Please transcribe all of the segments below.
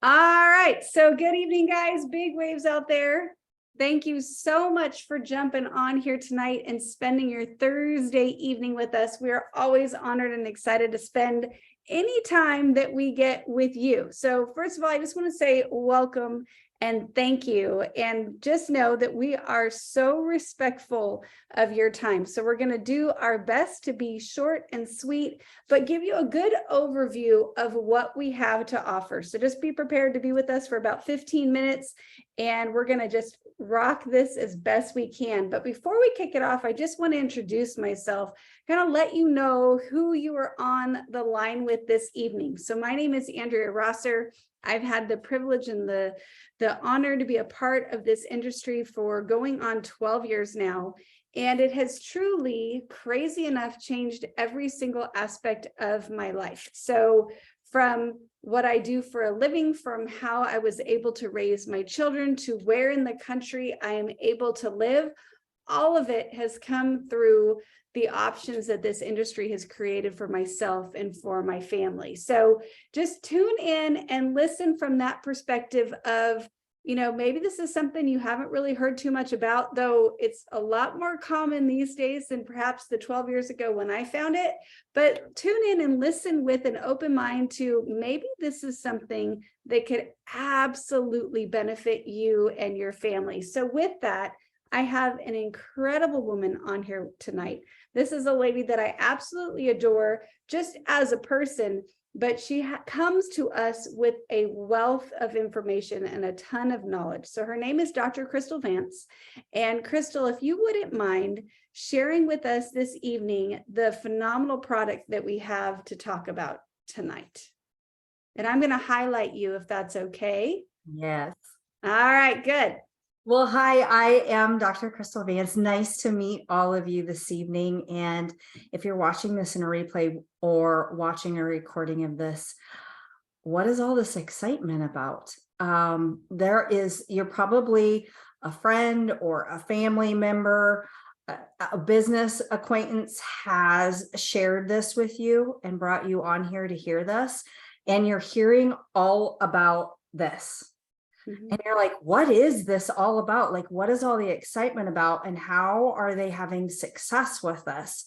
All right. So good evening, guys. Big waves out there. Thank you so much for jumping on here tonight and spending your Thursday evening with us. We are always honored and excited to spend any time that we get with you. So first of all, I just want to say welcome and thank you. And just know that we are so respectful of your time. So we're going to do our best to be short and sweet, but give you a good overview of what we have to offer. So just be prepared to be with us for about 15 minutes, and we're going to just rock this as best we can. But before we kick it off, I just want to introduce myself, kind of let you know who you are on the line with this evening. So my name is Andrea Rosser. I've had the privilege and the honor to be a part of this industry for going on 12 years now. And it has truly, crazy enough, changed every single aspect of my life. So from what I do for a living, from how I was able to raise my children, to where in the country I am able to live, all of it has come through the options that this industry has created for myself and for my family. So just tune in and listen from that perspective of, maybe this is something you haven't really heard too much about, though it's a lot more common these days than perhaps the 12 years ago when I found it. But tune in and listen with an open mind to maybe this is something that could absolutely benefit you and your family. So with that, I have an incredible woman on here tonight. This is a lady that I absolutely adore just as a person, but she comes to us with a wealth of information and a ton of knowledge. So her name is Dr. Kristal Vance. And Kristal, if you wouldn't mind sharing with us this evening the phenomenal product that we have to talk about tonight. And I'm going to highlight you if that's okay. Yes. All right, good. Well, hi, I am Dr. Kristal Vance. Nice to meet all of you this evening. And if you're watching this in a replay or watching a recording of this, what is all this excitement about? You're probably a friend or a family member, a business acquaintance has shared this with you and brought you on here to hear this. And you're hearing all about this. And you're like, what is this all about? Like, what is all the excitement about? And how are they having success with this?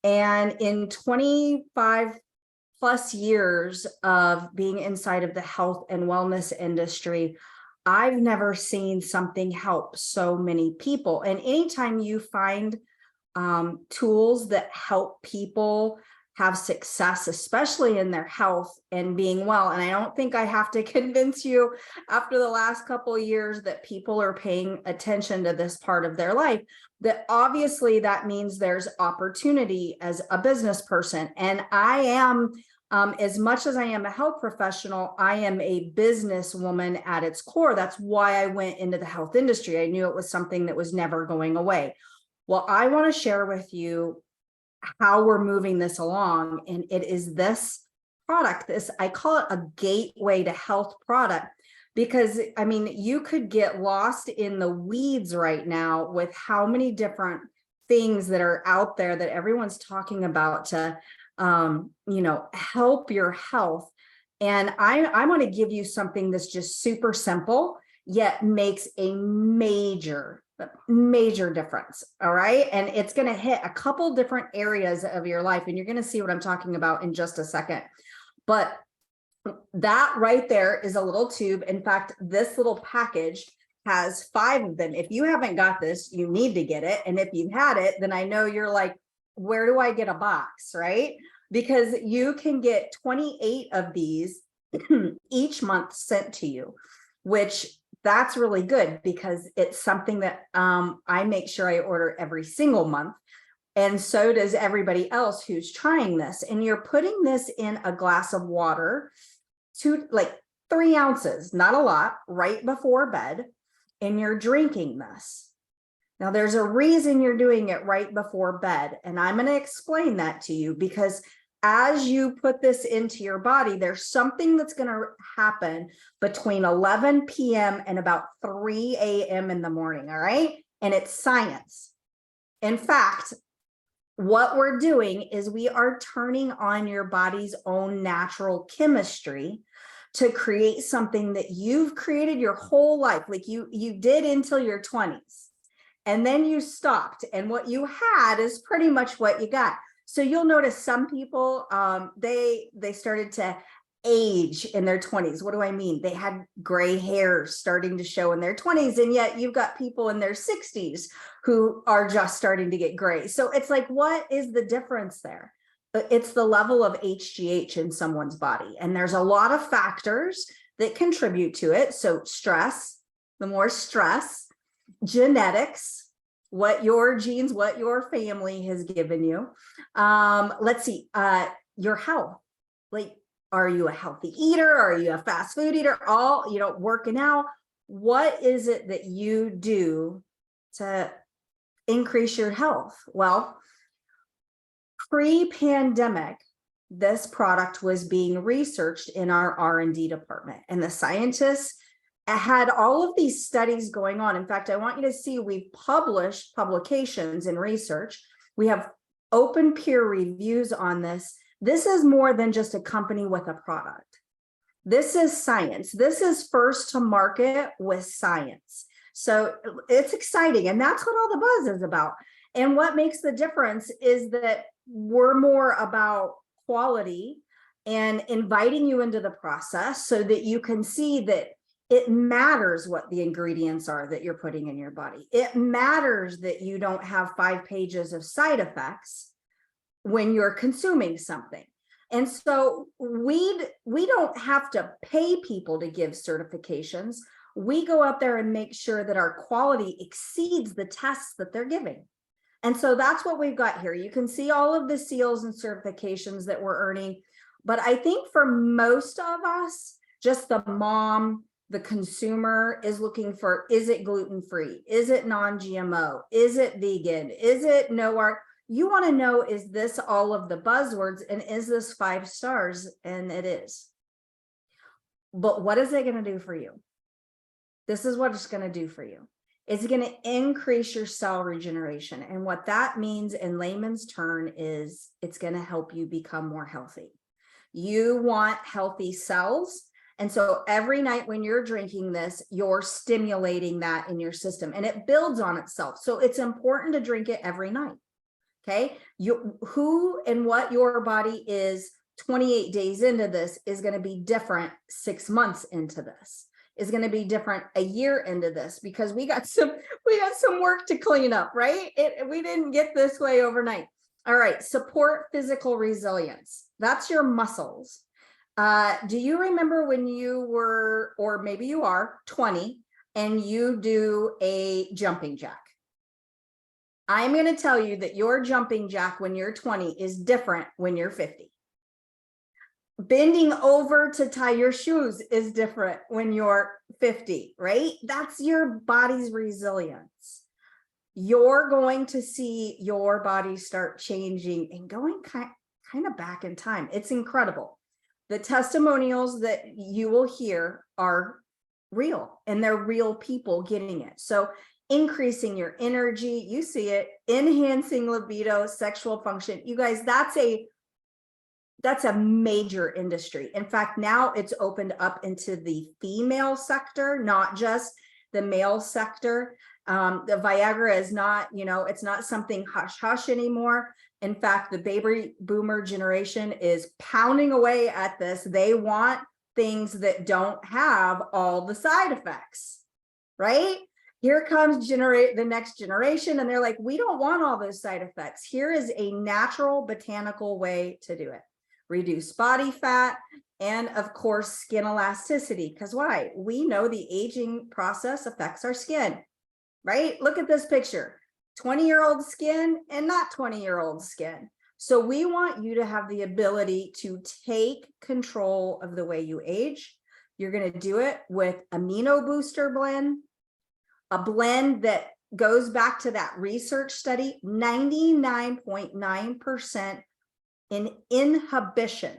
And in 25 plus years of being inside of the health and wellness industry, I've never seen something help so many people. And anytime you find tools that help people have success, especially in their health and being well. And I don't think I have to convince you after the last couple of years that people are paying attention to this part of their life, that obviously that means there's opportunity as a business person. And I am, as much as I am a health professional, I am a businesswoman at its core. That's why I went into the health industry. I knew it was something that was never going away. Well, I want to share with you how we're moving this along. And it is this product, I call it a gateway to health product, because I mean, you could get lost in the weeds right now with how many different things that are out there that everyone's talking about to, help your health. And I want to give you something that's just super simple, yet makes a major difference. All right. And it's going to hit a couple different areas of your life. And you're going to see what I'm talking about in just a second. But that right there is a little tube. In fact, this little package has 5 of them. If you haven't got this, you need to get it. And if you've had it, then I know you're like, where do I get a box? Right? Because you can get 28 of these each month sent to you, which that's really good because it's something that I make sure I order every single month. And so does everybody else who's trying this. And you're putting this in a glass of water, 3 ounces, not a lot, right before bed. And you're drinking this. Now, there's a reason you're doing it right before bed. And I'm going to explain that to you, because as you put this into your body, there's something that's going to happen between 11 p.m. and about 3 a.m. in the morning. All right. And it's science. In fact, what we're doing is we are turning on your body's own natural chemistry to create something that you've created your whole life, like you did until your 20s. And then you stopped, and what you had is pretty much what you got. So you'll notice some people, they started to age in their 20s. What do I mean? They had gray hair starting to show in their 20s, and yet you've got people in their 60s who are just starting to get gray. So it's like, what is the difference there? It's the level of HGH in someone's body, and there's a lot of factors that contribute to it. So stress, the more stress, genetics, what your genes, what your family has given you. Let's see, your health. Like, are you a healthy eater? Are you a fast food eater? All, working out. What is it that you do to increase your health? Well, pre-pandemic, this product was being researched in our R&D department, and the scientists had all of these studies going on. In fact, I want you to see we've published publications and research. We have open peer reviews on this. This is more than just a company with a product. This is science. This is first to market with science. So it's exciting, and that's what all the buzz is about. And what makes the difference is that we're more about quality and inviting you into the process so that you can see that it matters what the ingredients are that you're putting in your body. It matters that you don't have 5 pages of side effects when you're consuming something. And so we don't have to pay people to give certifications. We go out there and make sure that our quality exceeds the tests that they're giving. And so that's what we've got here. You can see all of the seals and certifications that we're earning. But I think for most of us, just the mom, the consumer is looking for, is it gluten-free? Is it non-GMO? Is it vegan? Is it no art? You want to know, is this all of the buzzwords, and is this 5 stars? And it is. But what is it going to do for you? This is what it's going to do for you. It's going to increase your cell regeneration. And what that means in layman's term is it's going to help you become more healthy. You want healthy cells. And so every night when you're drinking this, you're stimulating that in your system, and it builds on itself. So it's important to drink it every night. Okay. Who and what your body is 28 days into this is going to be different 6 months into this, is going to be different a year into this, because we got some work to clean up, right? We didn't get this way overnight. All right. Support physical resilience. That's your muscles. Do you remember when you were, or maybe you are 20 and you do a jumping jack? I'm going to tell you that your jumping jack when you're 20 is different when you're 50. Bending over to tie your shoes is different when you're 50, right? That's your body's resilience. You're going to see your body start changing and going kind of back in time. It's incredible. The testimonials that you will hear are real, and they're real people getting it. So increasing your energy, you see it, enhancing libido, sexual function. You guys, that's a major industry. In fact, now it's opened up into the female sector, not just the male sector. The Viagra is not, it's not something hush hush anymore. In fact, the baby boomer generation is pounding away at this. They want things that don't have all the side effects, right? Here comes the next generation, and they're like, we don't want all those side effects. Here is a natural botanical way to do it. Reduce body fat, and of course, skin elasticity. Because why? We know the aging process affects our skin, right? Look at this picture, 20-year-old skin and not 20-year-old skin. So we want you to have the ability to take control of the way you age. You're going to do it with amino booster blend, a blend that goes back to that research study, 99.9% in inhibition,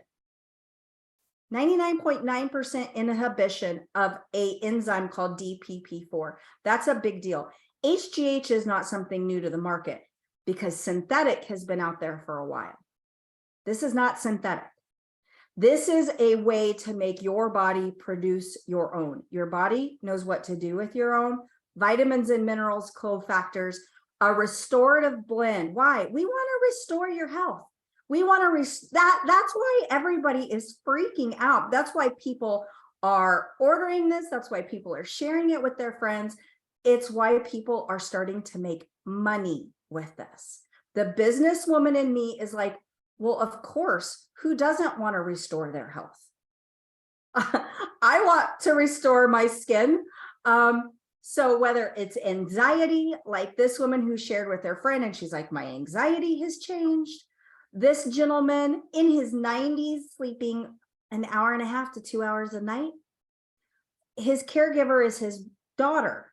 99.9% inhibition of an enzyme called DPP4. That's a big deal. HGH is not something new to the market because synthetic has been out there for a while. This is not synthetic. This is a way to make your body produce your own. Your body knows what to do with your own vitamins and minerals, cofactors, a restorative blend. Why? We want to restore your health. We want to that's why everybody is freaking out. That's why people are ordering this. That's why people are sharing it with their friends. It's why people are starting to make money with this. The businesswoman in me is like, well, of course, who doesn't want to restore their health? I want to restore my skin. So whether it's anxiety, like this woman who shared with her friend, and she's like, my anxiety has changed. This gentleman in his 90s, sleeping an hour and a half to 2 hours a night. His caregiver is his daughter.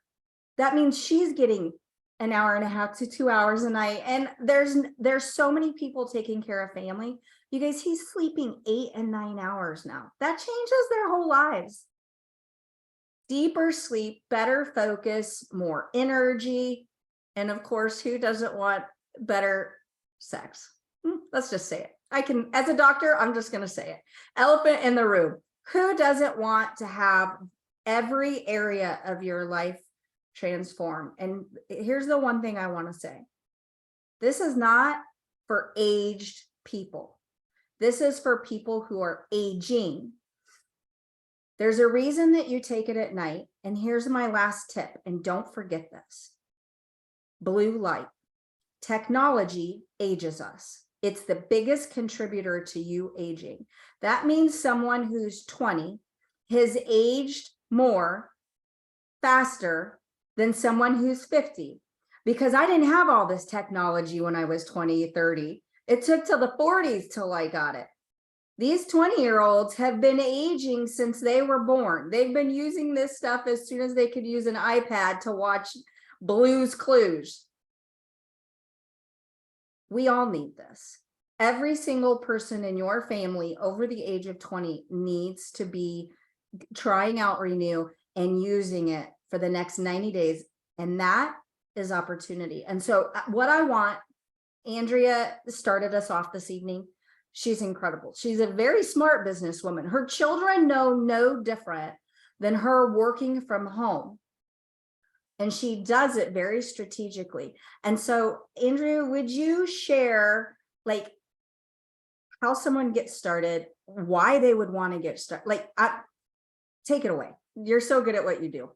That means she's getting an hour and a half to 2 hours a night. And there's so many people taking care of family. You guys, he's sleeping 8 and 9 hours now. That changes their whole lives. Deeper sleep, better focus, more energy. And of course, who doesn't want better sex? Let's just say it. I can, as a doctor, I'm just going to say it. Elephant in the room. Who doesn't want to have every area of your life transform? And here's the one thing I want to say. This is not for aged people. This is for people who are aging. There's a reason that you take it at night. And here's my last tip. And don't forget this. Blue light. Technology ages us. It's the biggest contributor to you aging. That means someone who's 20 has aged more faster than someone who's 50. Because I didn't have all this technology when I was 20, 30. It took till the 40s till I got it. These 20-year-olds have been aging since they were born. They've been using this stuff as soon as they could use an iPad to watch Blue's Clues. We all need this. Every single person in your family over the age of 20 needs to be trying out Renew and using it for the next 90 days. And that is opportunity. And so what I want, Andrea started us off this evening. She's incredible. She's a very smart businesswoman. Her children know no different than her working from home. And she does it very strategically. And so, Andrea, would you share like how someone gets started, why they would want to get started? Take it away. You're so good at what you do.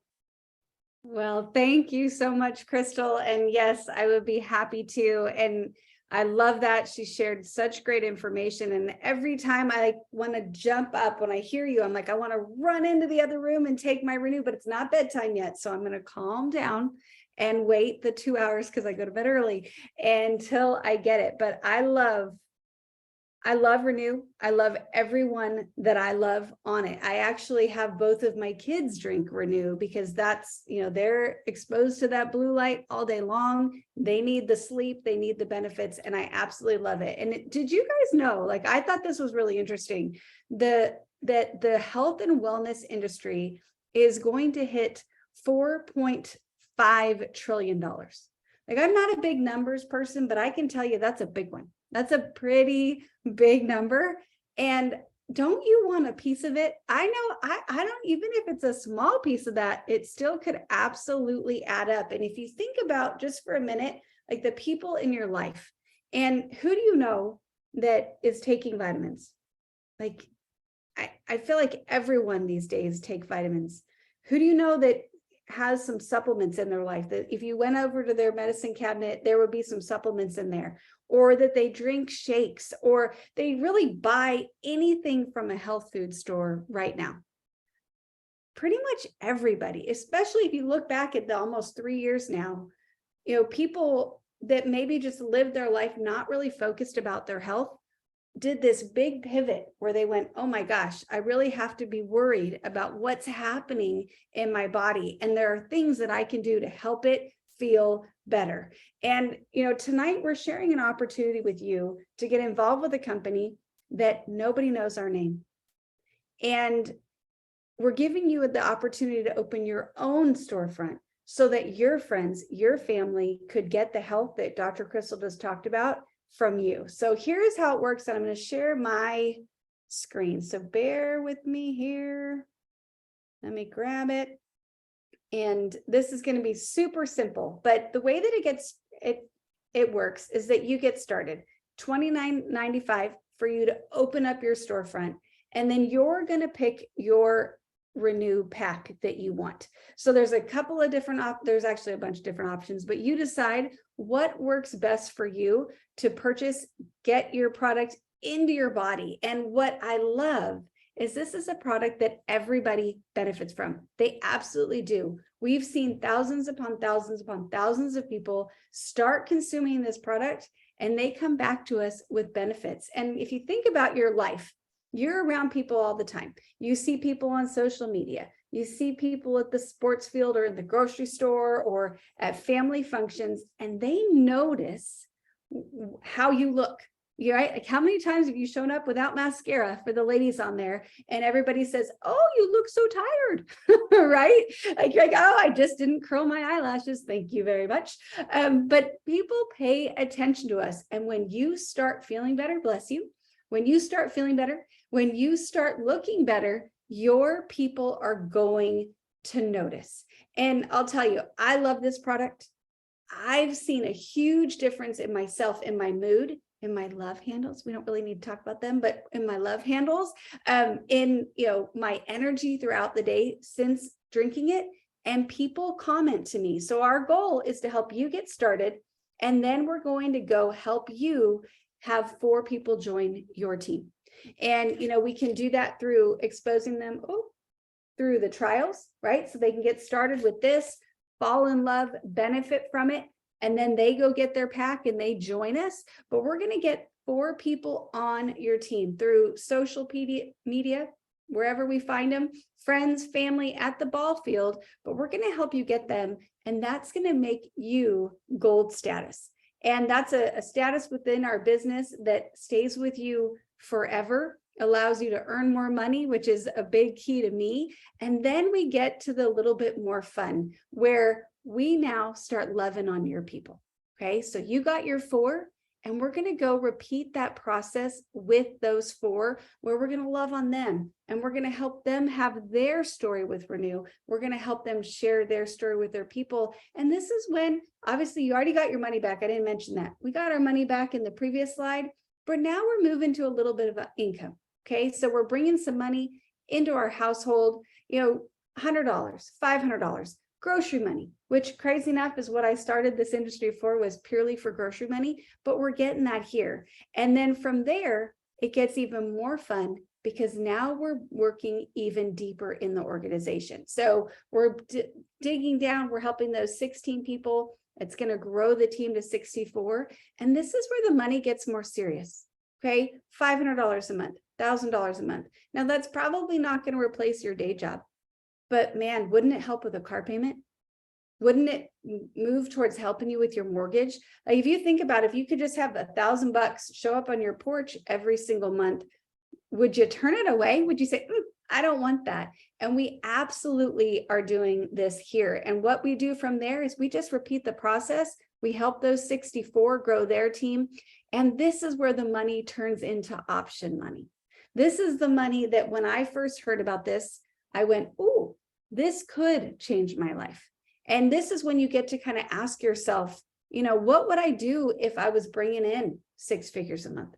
Well, thank you so much, Kristal. And yes, I would be happy to. And I love that she shared such great information. And every time I want to jump up when I hear you, I'm like, I want to run into the other room and take my Renew, but it's not bedtime yet. So I'm going to calm down and wait the 2 hours because I go to bed early until I get it. But I love Renew. I love everyone that I love on it. I actually have both of my kids drink Renew because that's, they're exposed to that blue light all day long. They need the sleep, they need the benefits, and I absolutely love it. And did you guys know, I thought this was really interesting, that the health and wellness industry is going to hit $4.5 trillion. I'm not a big numbers person, but I can tell you that's a big one. That's a pretty big number. And don't you want a piece of it? I know I don't, even if it's a small piece of that, it still could absolutely add up. And if you think about just for a minute, like the people in your life, and who do you know that is taking vitamins? I feel like everyone these days take vitamins. Who do you know that has some supplements in their life, that if you went over to their medicine cabinet, there would be some supplements in there, or that they drink shakes, or they really buy anything from a health food store right now? Pretty much everybody, especially if you look back at the almost 3 years now, people that maybe just lived their life not really focused about their health did this big pivot where they went, oh my gosh, I really have to be worried about what's happening in my body. And there are things that I can do to help it feel better. And, tonight we're sharing an opportunity with you to get involved with a company that nobody knows our name. And we're giving you the opportunity to open your own storefront so that your friends, your family could get the health that Dr. Kristal just talked about from you. So here's how it works. And I'm going to share my screen. So bear with me here. Let me grab it. And this is going to be super simple, but the way that it works is that you get started $29.95 for you to open up your storefront. And then you're going to pick your Renew pack that you want. So there's a couple of different, there's actually a bunch of different options, but you decide what works best for you to purchase, get your product into your body. And what I love is this is a product that everybody benefits from. They absolutely do. We've seen thousands upon thousands of people start consuming this product, and they come back to us with benefits. And if you think about your life, you're around people all the time. You see people on social media. You see people at the sports field or in the grocery store or at family functions, and they notice how you look. You're right. Like, how many times have you shown up without mascara for the ladies on there, and everybody says, "Oh, you look so tired," right? Like, you're like, "Oh, I just didn't curl my eyelashes. Thank you very much." But people pay attention to us, and when you start feeling better, bless you. When you start feeling better, when you start looking better, your people are going to notice. And I'll tell you, I love this product. I've seen a huge difference in myself, in my mood, in my love handles. We don't really need to talk about them, but in my love handles, in my energy throughout the day since drinking it. And people comment to me. So our goal is to help you get started, and then we're going to go help you have 4 people join your team. And we can do that through exposing them through the trials, right? So they can get started with this, fall in love, benefit from it, and then they go get their pack and they join us. But we're going to get 4 people on your team through social media, wherever we find them, friends, family, at the ball field, but we're going to help you get them. And that's going to make you gold status. And that's a status within our business that stays with you forever, allows you to earn more money, which is a big key to me. And then we get to the little bit more fun, where we now start loving on your people. Okay, so you got your 4, and we're going to go repeat that process with those 4, where we're going to love on them, and we're going to help them have their story with Renew. We're going to help them share their story with their people. And this is when, obviously, you already got your money back. I didn't mention that. We got our money back in the previous slide, but now we're moving to a little bit of an income. Okay, so we're bringing some money into our household, $100, $500, grocery money, which, crazy enough, is what I started this industry for, was purely for grocery money, but we're getting that here. And then from there, it gets even more fun, because now we're working even deeper in the organization. So we're digging down, we're helping those 16 people. It's going to grow the team to 64. And this is where the money gets more serious. Okay, $500 a month, $1,000 a month. Now, that's probably not going to replace your day job, but man, wouldn't it help with a car payment? Wouldn't it move towards helping you with your mortgage? Like, if you think about it, if you could just have $1,000 show up on your porch every single month, would you turn it away? Would you say, I don't want that? And we absolutely are doing this here. And what we do from there is we just repeat the process. We help those 64 grow their team. And this is where the money turns into option money. This is the money that when I first heard about this, I went, "Ooh, this could change my life." And this is when you get to kind of ask yourself, what would I do if I was bringing in 6 figures a month?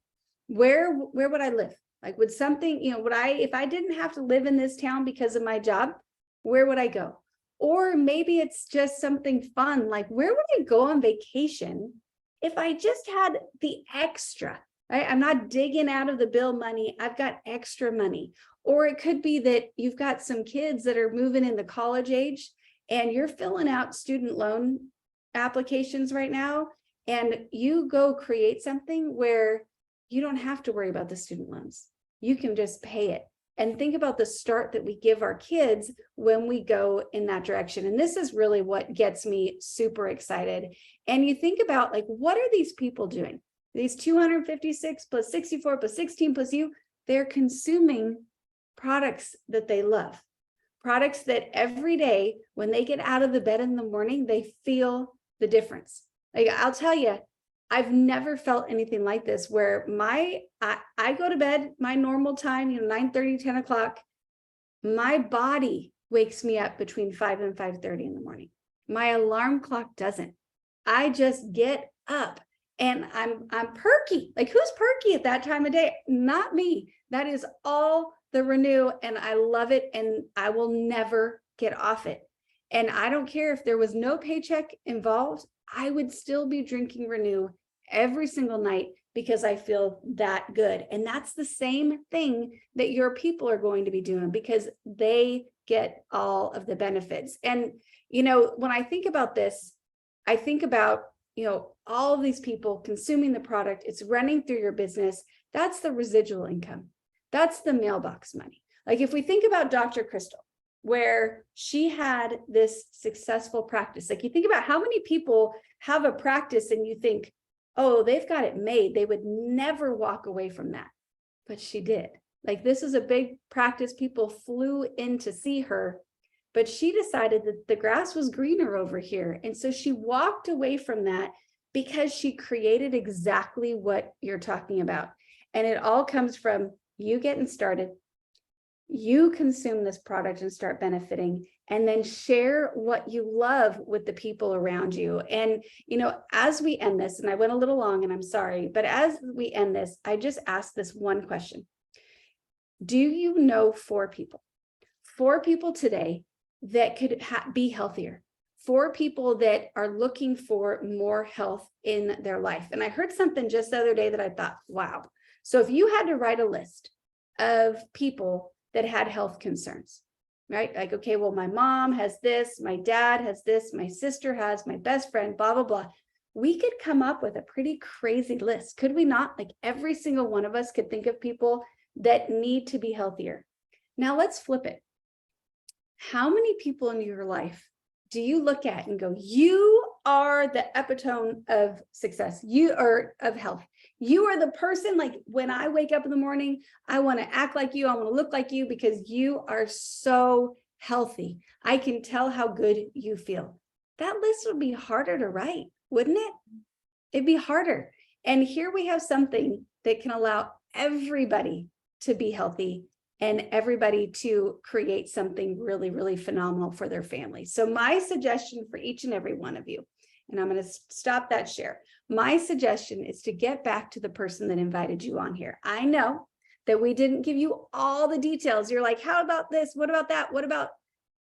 Where would I live? Like, would something, if I didn't have to live in this town because of my job, where would I go? Or maybe it's just something fun. Like, where would I go on vacation if I just had the extra, right? I'm not digging out of the bill money. I've got extra money. Or it could be that you've got some kids that are moving into college age, and you're filling out student loan applications right now, and you go create something where you don't have to worry about the student loans. You can just pay it. And think about the start that we give our kids when we go in that direction. And this is really what gets me super excited. And you think about, like, what are these people doing? These 256 plus 64 plus 16 plus you, they're consuming products that they love. Products that every day when they get out of the bed in the morning, they feel the difference. Like, I'll tell you, I've never felt anything like this where I go to bed, my normal time, 9:30, 10 o'clock. My body wakes me up between 5 and 5:30 in the morning. My alarm clock doesn't. I just get up and I'm perky. Like, who's perky at that time of day? Not me. That is all the Renew, and I love it, and I will never get off it. And I don't care if there was no paycheck involved, I would still be drinking Renew every single night because I feel that good. And that's the same thing that your people are going to be doing, because they get all of the benefits. And, when I think about this, I think about, all of these people consuming the product, it's running through your business. That's the residual income. That's the mailbox money. Like, if we think about Dr. Kristal, where she had this successful practice, like, you think about how many people have a practice and you think, oh, they've got it made. They would never walk away from that. But she did. Like, this is a big practice. People flew in to see her, but she decided that the grass was greener over here. And so she walked away from that because she created exactly what you're talking about. And it all comes from you getting started. You consume this product and start benefiting, and then share what you love with the people around you. And, as we end this, and I went a little long and I'm sorry, but as we end this, I just ask this one question. Do you know 4 people today that could be healthier? 4 people that are looking for more health in their life. And I heard something just the other day that I thought, wow. So if you had to write a list of people that had health concerns, right? Like, okay, well, my mom has this, my dad has this, my sister has, my best friend, blah, blah, blah. We could come up with a pretty crazy list, could we not? Like, every single one of us could think of people that need to be healthier. Now let's flip it. How many people in your life do you look at and go, you are the epitome of success, you are of health? You are the person, like, when I wake up in the morning, I want to act like you, I want to look like you, because you are so healthy. I can tell how good you feel. That list would be harder to write, wouldn't it? It'd be harder. And here we have something that can allow everybody to be healthy and everybody to create something really, really phenomenal for their family. So my suggestion for each and every one of you, and I'm going to stop that share. My suggestion is to get back to the person that invited you on here. I know that we didn't give you all the details. You're like, how about this? What about that? What about?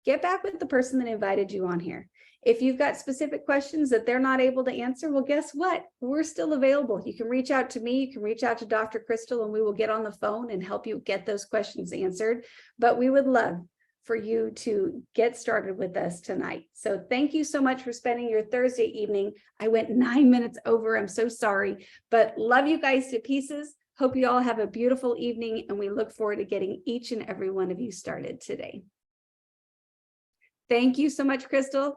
Get back with the person that invited you on here. If you've got specific questions that they're not able to answer, well, guess what? We're still available. You can reach out to me. You can reach out to Dr. Kristal, and we will get on the phone and help you get those questions answered. But we would love for you to get started with us tonight. So thank you so much for spending your Thursday evening. I went 9 minutes over. I'm so sorry, but love you guys to pieces. Hope you all have a beautiful evening, and we look forward to getting each and every one of you started today. Thank you so much, Kristal.